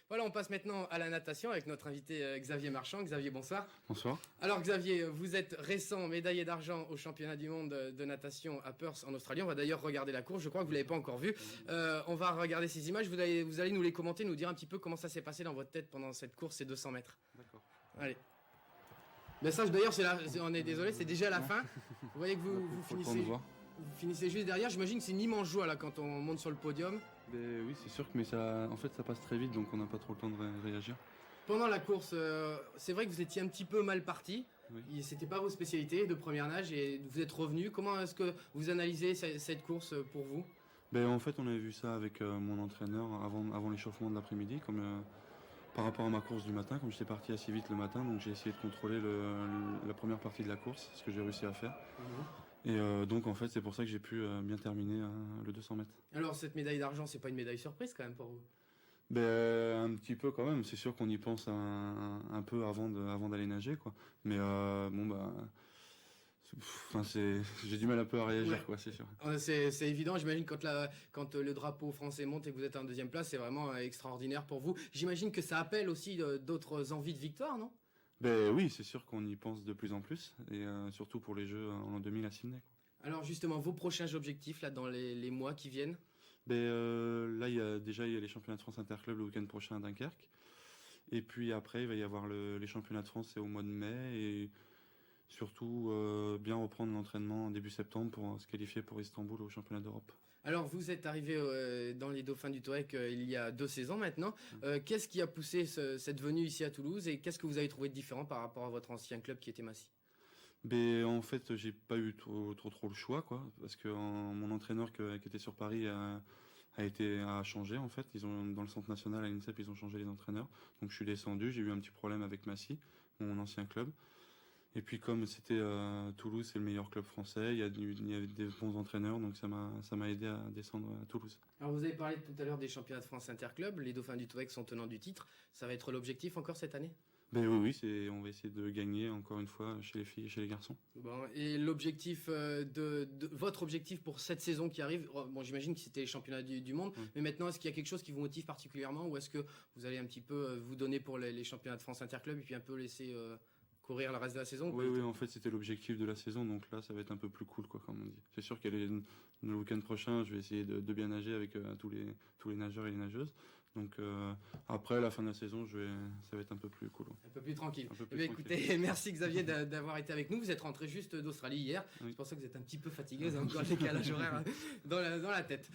Voilà, on passe maintenant à la natation avec notre invité Xavier Marchand. Xavier, bonsoir. Bonsoir. Alors Xavier, vous êtes récent médaillé d'argent au championnat du monde de natation à Perth en Australie. On va d'ailleurs regarder la course, je crois que vous ne l'avez pas encore vue. On va regarder ces images, vous allez nous les commenter, nous dire un petit peu comment ça s'est passé dans votre tête pendant cette course, ces 200 mètres. D'accord. Allez. Ben ça d'ailleurs, on est désolé, c'est déjà la fin. Vous voyez que vous finissez juste derrière. J'imagine que c'est une immense joie là quand on monte sur le podium. Ben oui, c'est sûr que en fait, ça passe très vite, donc on n'a pas trop le temps de réagir. Pendant la course, c'est vrai que vous étiez un petit peu mal parti. Oui. C'était pas vos spécialités de première nage et vous êtes revenu. Comment est-ce que vous analysez cette course pour vous? Ben en fait, on avait vu ça avec mon entraîneur avant l'échauffement de l'après-midi, par rapport à ma course du matin, comme j'étais parti assez vite le matin, donc j'ai essayé de contrôler la première partie de la course, ce que j'ai réussi à faire. Et donc en fait, c'est pour ça que j'ai pu bien terminer le 200 mètres. Alors cette médaille d'argent, c'est pas une médaille surprise quand même pour vous? Ben un petit peu quand même. C'est sûr qu'on y pense un peu avant d'aller nager, quoi. Mais bon bah. Enfin, j'ai du mal un peu à réagir, Ouais. quoi, c'est sûr. C'est évident, j'imagine quand le drapeau français monte et que vous êtes en deuxième place, c'est vraiment extraordinaire pour vous. J'imagine que ça appelle aussi d'autres envies de victoire, non? Ben oui, c'est sûr qu'on y pense de plus en plus, et surtout pour les Jeux en l'an 2000 à Sydney, quoi. Alors justement, vos prochains objectifs là dans les mois qui viennent? Ben là, il y a les championnats de France Interclub le week-end prochain à Dunkerque, et puis après, il va y avoir les championnats de France, c'est au mois de mai, et surtout bien reprendre l'entraînement en début septembre pour se qualifier pour Istanbul au championnat d'Europe. Alors vous êtes arrivé dans les Dauphins du Touareg il y a 2 saisons maintenant. Qu'est-ce qui a poussé cette venue ici à Toulouse et qu'est-ce que vous avez trouvé de différent par rapport à votre ancien club qui était Massy? Ben en fait, j'ai pas eu trop le choix, quoi, parce que mon entraîneur qui était sur Paris a changé, en fait. Dans le centre national à l'INSEP, ils ont changé les entraîneurs. Donc je suis descendu, j'ai eu un petit problème avec Massy, mon ancien club. Et puis comme c'était Toulouse, c'est le meilleur club français, il y avait des bons entraîneurs, donc ça m'a aidé à descendre à Toulouse. Alors vous avez parlé tout à l'heure des championnats de France Interclub, les Dauphins du Touareg sont tenants du titre. Ça va être l'objectif encore cette année? Ben oui, on va essayer de gagner encore une fois chez les filles et chez les garçons. Bon, et l'objectif votre objectif pour cette saison qui arrive, bon j'imagine que c'était les championnats du monde, mais maintenant est-ce qu'il y a quelque chose qui vous motive particulièrement ou est-ce que vous allez un petit peu vous donner pour les championnats de France Interclub et puis un peu laisser courir le reste de la saison? Oui, en fait, c'était l'objectif de la saison, donc là, ça va être un peu plus cool, quoi, comme on dit. C'est sûr le week-end prochain, je vais essayer de bien nager avec tous les nageurs et les nageuses. Donc après, la fin de la saison, ça va être un peu plus cool. Un peu plus tranquille. Un peu Eh plus bien, tranquille. écoutez, merci Xavier d'avoir été avec nous. Vous êtes rentré juste d'Australie hier. Oui. C'est pour ça que vous êtes un petit peu fatigué, vous avez encore le décalage horaire dans la tête.